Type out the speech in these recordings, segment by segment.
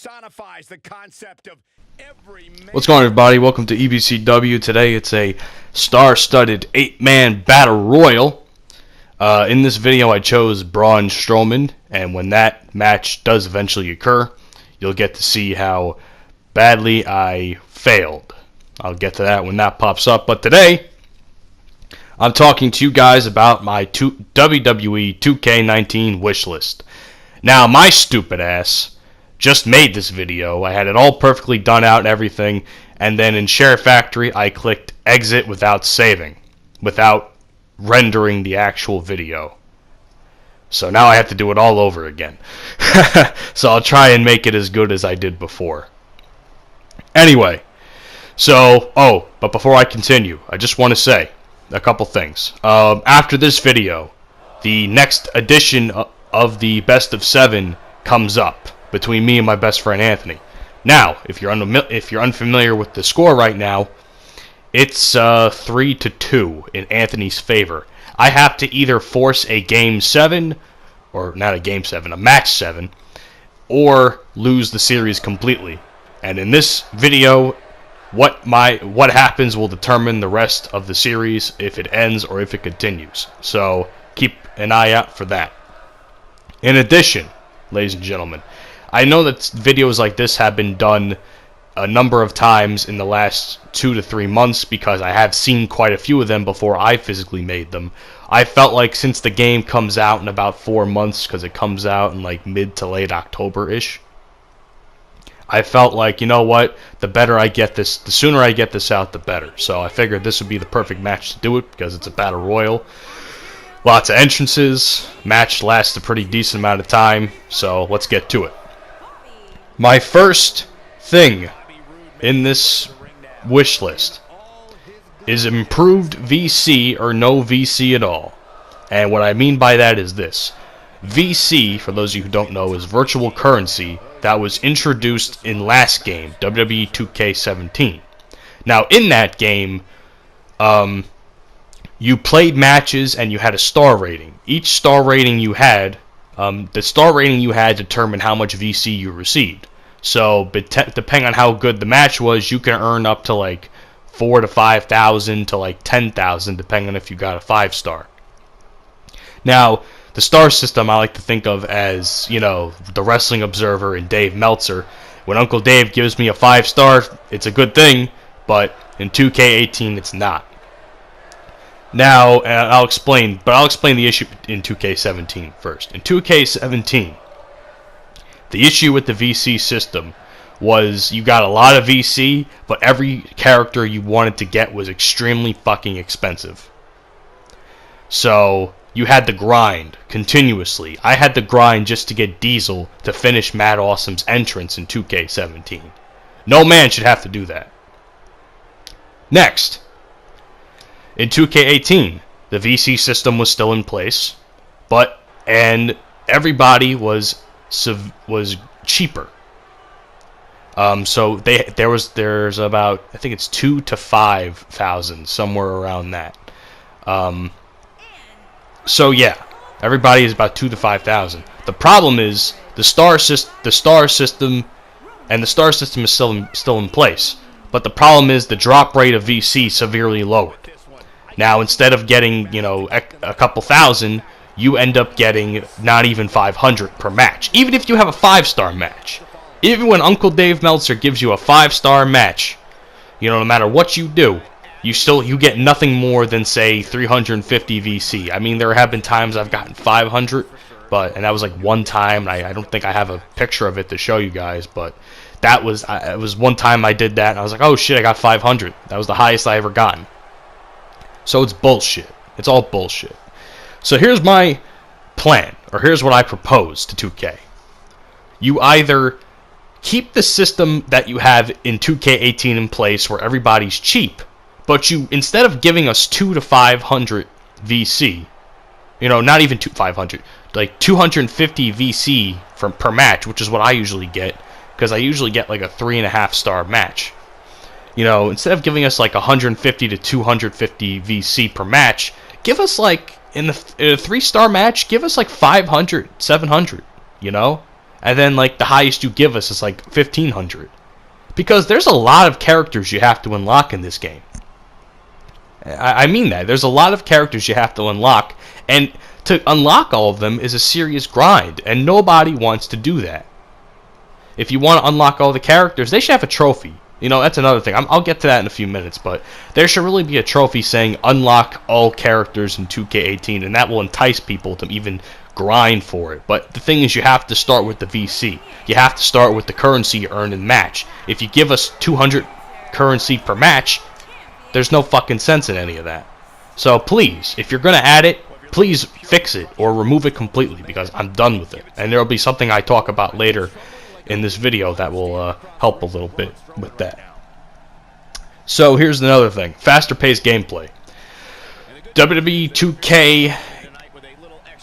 personifies the concept of every man. What's going on, everybody? Welcome to EBCW. Today it's a star-studded 8-man battle royal. In this video I chose Braun Strowman, and when that match does eventually occur, you'll get to see how badly I failed. I'll get to that when that pops up, but today I'm talking to you guys about my WWE 2K19 wish list. Now, my stupid ass just made this video. I had it all perfectly done out and everything, and then in Share Factory I clicked exit without saving, without rendering the actual video. So now I have to do it all over again. So I'll try and make it as good as I did before. Anyway, so, but before I continue, I just want to say a couple things. After this video, the next edition of the Best of 7 comes up between me and my best friend Anthony. Now, if you're unfamiliar with the score right now, it's 3-2 in Anthony's favor. I have to either force a Game 7, or not a Game 7, a Match 7, or lose the series completely. And in this video, what happens will determine the rest of the series, if it ends or if it continues. So keep an eye out for that. In addition, ladies and gentlemen, I know that videos like this have been done a number of times in the last 2 to 3 months because I have seen quite a few of them before I physically made them. I felt like since the game comes out in about 4 months, because it comes out in like mid to late October-ish, I felt like, you know what, the better I get this, the sooner I get this out, the better. So I figured this would be the perfect match to do it because it's a battle royal. Lots of entrances, match lasts a pretty decent amount of time, so let's get to it. My first thing in this wish list is improved VC or no VC at all. And what I mean by that is this. VC, for those of you who don't know, is virtual currency that was introduced in last game, WWE 2K18. Now, in that game, you played matches and you had a star rating. Each star rating you had, the star rating you had determined how much VC you received. So, depending on how good the match was, you can earn up to like 4,000 to 5,000 to like 10,000, depending on if you got a 5-star. Now, the star system I like to think of as, you know, the Wrestling Observer and Dave Meltzer. When Uncle Dave gives me a 5-star, it's a good thing, but in 2K18 it's not. Now, I'll explain the issue in 2K17 first. In 2K17, the issue with the VC system was you got a lot of VC, but every character you wanted to get was extremely fucking expensive. So you had to grind continuously. I had to grind just to get Diesel to finish Mad Awesome's entrance in 2K17. No man should have to do that. Next, in 2K18, the VC system was still in place, and everybody was cheaper. So there's about, I think it's 2,000 to 5,000, somewhere around that. So yeah, everybody is about 2,000 to 5,000. The problem is the star system is still in place. But the problem is the drop rate of VC severely lowered. Now, instead of getting, you know, a couple thousand, you end up getting not even 500 per match. Even if you have a 5-star match. Even when Uncle Dave Meltzer gives you a 5-star match, you know, no matter what you do, you get nothing more than, say, 350 VC. I mean, there have been times I've gotten 500, and that was like one time. I don't think I have a picture of it to show you guys, but it was one time I did that, and I was like, oh shit, I got 500. That was the highest I ever gotten. So it's bullshit. It's all bullshit. So here's my plan, or here's what I propose to 2K. You either keep the system that you have in 2K18 in place where everybody's cheap, but you, instead of giving us 200 to 500 VC, you know, not even 500, like 250 VC per match, which is what I usually get, because I usually get like a 3.5-star match. You know, instead of giving us like 150 to 250 VC per match, give us like, in a 3-star match, give us like 500, 700, you know? and then like the highest you give us is like 1,500. Because there's a lot of characters you have to unlock in this game. I mean that. There's a lot of characters you have to unlock, and to unlock all of them is a serious grind, and nobody wants to do that. If you want to unlock all the characters, they should have a trophy. You know, that's another thing. I'll get to that in a few minutes, but there should really be a trophy saying unlock all characters in 2K18, and that will entice people to even grind for it. But the thing is, you have to start with the VC. You have to start with the currency you earn in the match. If you give us 200 currency per match, there's no fucking sense in any of that. So please, if you're going to add it, please fix it or remove it completely, because I'm done with it. And there will be something I talk about later in this video that will help a little bit with that. So here's another thing. Faster paced gameplay. WWE 2K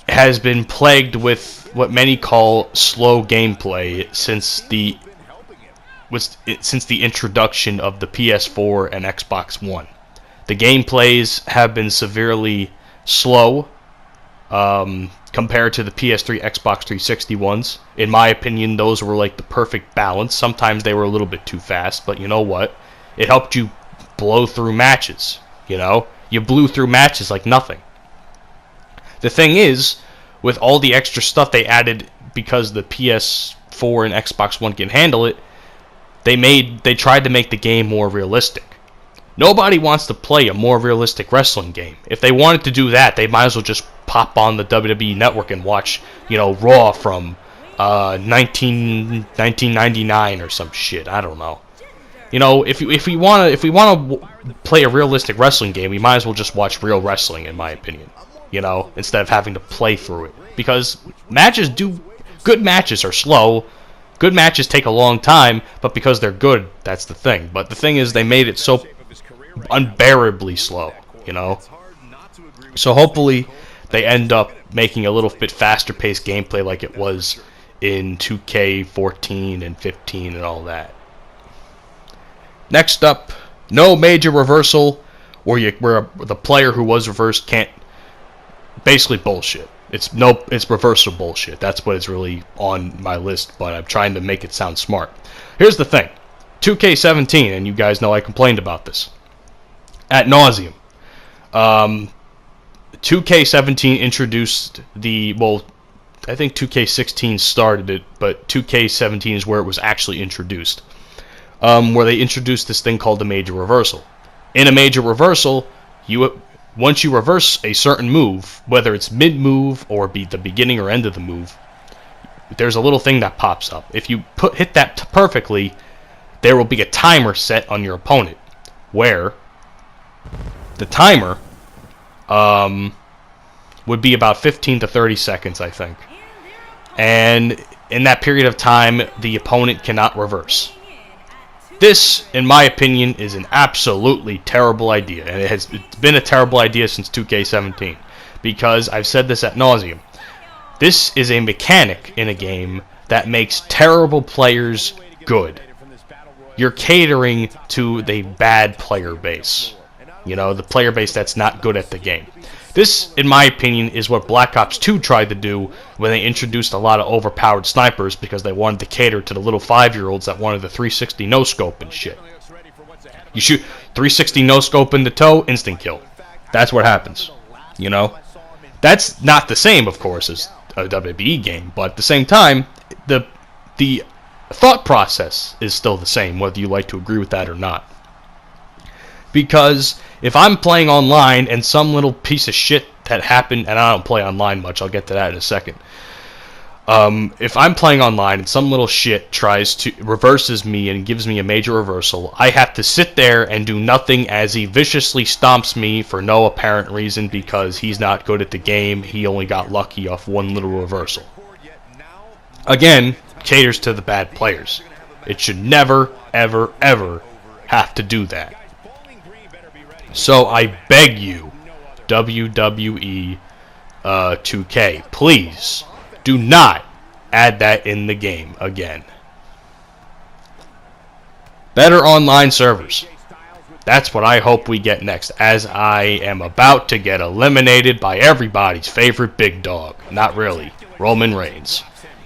has been plagued with what many call slow gameplay since the introduction of the PS4 and Xbox One. The gameplays have been severely slow compared to the PS3, Xbox 360 ones. In my opinion, those were like the perfect balance. Sometimes they were a little bit too fast, but you know what? It helped you blow through matches, you know? You blew through matches like nothing. The thing is, with all the extra stuff they added because the PS4 and Xbox One can handle it, they tried to make the game more realistic. Nobody wants to play a more realistic wrestling game. If they wanted to do that, they might as well just pop on the WWE Network and watch, you know, Raw from 1999 or some shit. I don't know. You know, if we want to play a realistic wrestling game, we might as well just watch real wrestling, in my opinion. You know, instead of having to play through it, because good matches are slow. Good matches take a long time, but because they're good, that's the thing. But the thing is, they made it so unbearably slow, you know? So hopefully they end up making a little bit faster paced gameplay like it was in 2K14 and 15 and all that. Next up, no major reversal where the player who was reversed can't. Basically bullshit. It's reversal bullshit. That's what is really on my list, but I'm trying to make it sound smart. Here's the thing. 2K17, and you guys know I complained about this ad nauseum. 2K17 introduced I think 2K16 started it, but 2K17 is where it was actually introduced. Where they introduced this thing called the major reversal. In a major reversal, once you reverse a certain move, whether it's mid-move or the beginning or end of the move, there's a little thing that pops up. If you hit that perfectly, there will be a timer set on your opponent, where the timer would be about 15 to 30 seconds, I think. And in that period of time, the opponent cannot reverse. This, in my opinion, is an absolutely terrible idea, and it's been a terrible idea since 2K17, because I've said this ad nauseum. This is a mechanic in a game that makes terrible players good. You're catering to the bad player base, you know, the player base that's not good at the game. This, in my opinion, is what Black Ops 2 tried to do when they introduced a lot of overpowered snipers because they wanted to cater to the little 5-year-olds that wanted the 360 no-scope and shit. You shoot 360 no-scope in the toe, instant kill. That's what happens, you know? That's not the same, of course, as a WWE game, but at the same time, the thought process is still the same, whether you like to agree with that or not. Because if I'm playing online and some little piece of shit that happened, and I don't play online much, I'll get to that in a second. If I'm playing online and some little shit reverses me and gives me a major reversal, I have to sit there and do nothing as he viciously stomps me for no apparent reason because he's not good at the game. He only got lucky off one little reversal. Again, caters to the bad players. It should never, ever, ever have to do that. So I beg you, WWE 2K, please do not add that in the game again. Better online servers. That's what I hope we get next, as I am about to get eliminated by everybody's favorite big dog. Not really, Roman Reigns.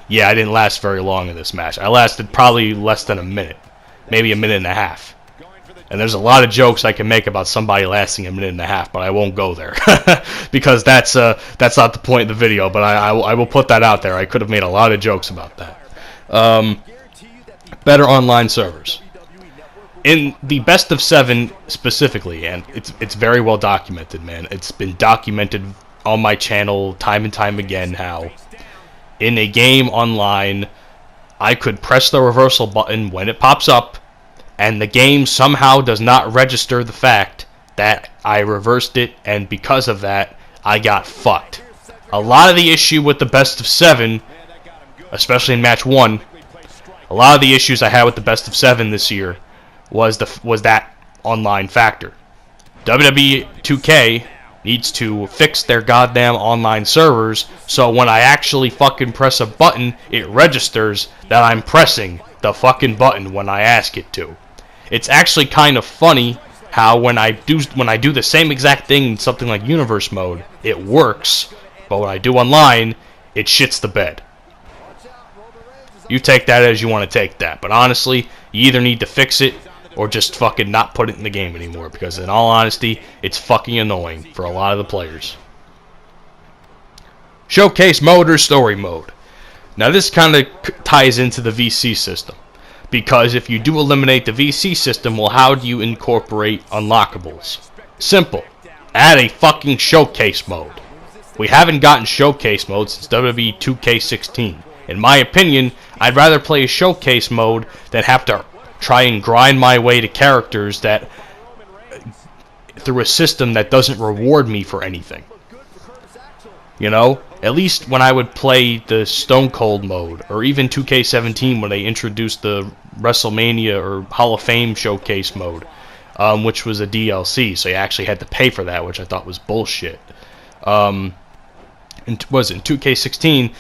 Yeah, I didn't last very long in this match. I lasted probably less than a minute. Maybe a minute and a half. And there's a lot of jokes I can make about somebody lasting a minute and a half, but I won't go there. Because that's not the point of the video, but I will put that out there. I could have made a lot of jokes about that. Better online servers. In the best of 7 specifically, and it's very well documented, man. It's been documented on my channel time and time again how in a game online, I could press the reversal button when it pops up, and the game somehow does not register the fact that I reversed it, and because of that, I got fucked. A lot of the issue with the best of 7, especially in match 1, a lot of the issues I had with the best of 7 this year was that online factor. WWE 2K needs to fix their goddamn online servers so when I actually fucking press a button, it registers that I'm pressing the fucking button when I ask it to. It's actually kind of funny how when I do the same exact thing in something like Universe Mode, it works, but when I do online, it shits the bed. You take that as you want to take that, but honestly, you either need to fix it or just fucking not put it in the game anymore, because in all honesty, it's fucking annoying for a lot of the players. Showcase mode or story mode. Now this kind of ties into the VC system. Because if you do eliminate the VC system, well, how do you incorporate unlockables? Simple. Add a fucking showcase mode. We haven't gotten showcase mode since WWE 2K18. In my opinion, I'd rather play a showcase mode than have to try and grind my way to characters that through a system that doesn't reward me for anything. You know? At least when I would play the Stone Cold mode, or even 2K17 when they introduced the WrestleMania or Hall of Fame showcase mode, which was a DLC, so you actually had to pay for that, which I thought was bullshit. In 2K16,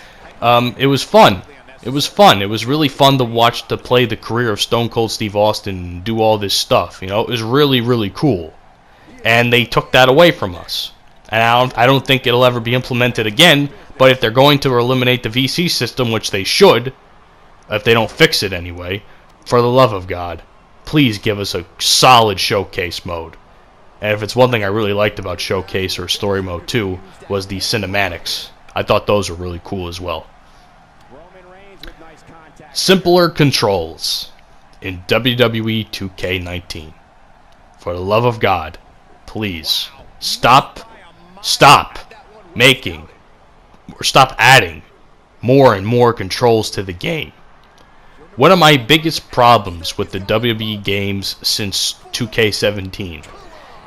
it was fun. It was fun. It was really fun to play the career of Stone Cold Steve Austin and do all this stuff. You know, it was really, really cool. And they took that away from us. And I don't think it'll ever be implemented again, but if they're going to eliminate the VC system, which they should, if they don't fix it anyway, for the love of God, please give us a solid showcase mode. And if it's one thing I really liked about showcase or story mode too, was the cinematics. I thought those were really cool as well. Simpler controls in WWE 2K19. For the love of God, please stop making or stop adding more and more controls to the game. One of my biggest problems with the WWE games since 2K17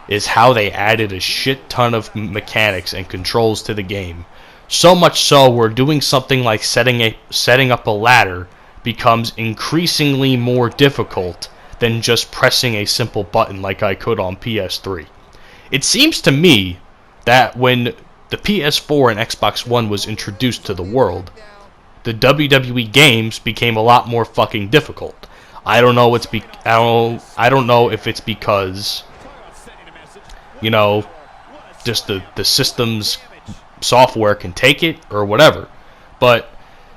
is how they added a shit ton of mechanics and controls to the game. So much so where doing something like setting up a ladder becomes increasingly more difficult than just pressing a simple button like I could on PS3. It seems to me that when the PS4 and Xbox One was introduced to the world, the WWE games became a lot more fucking difficult. I don't know if it's because, you know, just the system's software can take it or whatever. But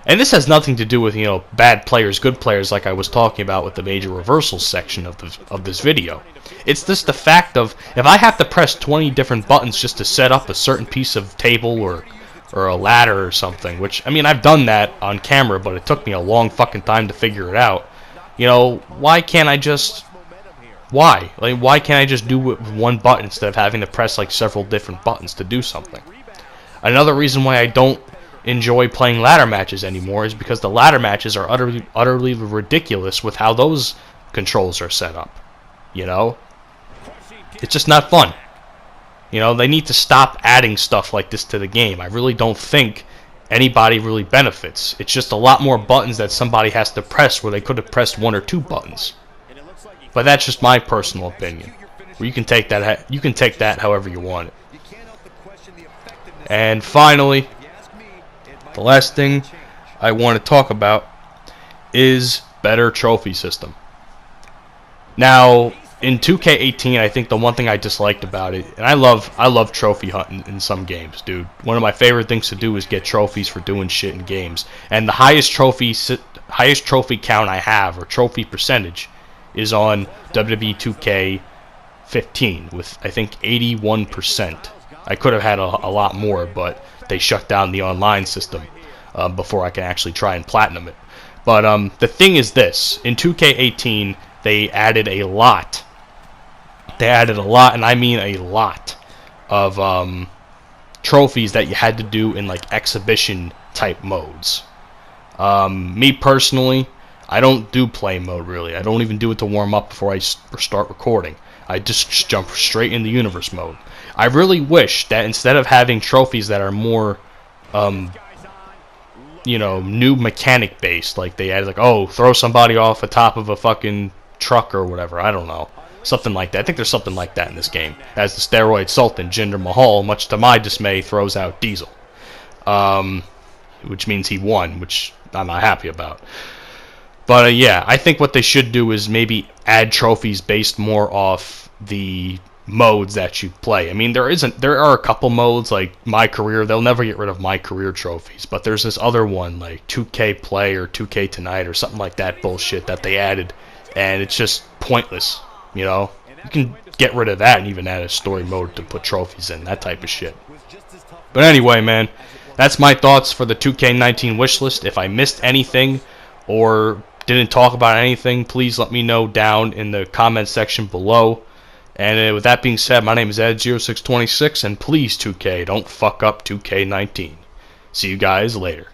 and this has nothing to do with, you know, bad players, good players, like I was talking about with the major reversals section of this video. It's just the fact of, if I have to press 20 different buttons just to set up a certain piece of table or a ladder or something, which, I mean, I've done that on camera, but it took me a long fucking time to figure it out. You know, why can't I just... Why? Like, why can't I just do it with one button instead of having to press, like, several different buttons to do something? Another reason why I don't enjoy playing ladder matches anymore is because the ladder matches are utterly ridiculous with how those controls are set up. You know? It's just not fun. You know, they need to stop adding stuff like this to the game. I really don't think anybody really benefits. It's just a lot more buttons that somebody has to press where they could have pressed 1 or 2 buttons. But that's just my personal opinion. You can take that however you want it. And finally, the last thing I want to talk about is better trophy system. Now, in 2K18, I think the one thing I disliked about it, and I love trophy hunting in some games, dude. One of my favorite things to do is get trophies for doing shit in games. And the highest trophy count I have, or trophy percentage, is on WWE 2K15 with, I think, 81%. I could have had a lot more, but they shut down the online system before I can actually try and platinum it. But the thing is this: in 2K18, they added a lot. They added a lot, and I mean a lot, of trophies that you had to do in like exhibition type modes. Me personally, I don't do play mode really. I don't even do it to warm up before I start recording. I just jump straight into universe mode. I really wish that instead of having trophies that are more, you know, new mechanic based, like they added, like, oh, throw somebody off the top of a fucking truck or whatever. I don't know. Something like that. I think there's something like that in this game. As the steroid sultan, Jinder Mahal, much to my dismay, throws out Diesel. Which means he won, which I'm not happy about. But yeah, I think what they should do is maybe add trophies based more off the modes that you play. I mean, there are a couple modes like My Career. They'll never get rid of My Career trophies, but there's this other one like 2K Play or 2K Tonight or something like that bullshit that they added, and it's just pointless. You know, you can get rid of that and even add a story mode to put trophies in, that type of shit. But anyway, man, that's my thoughts for the 2K19 wishlist. If I missed anything or didn't talk about anything, please let me know down in the comment section below. And with that being said, my name is Ed0626, and please 2K, don't fuck up 2K19. See you guys later.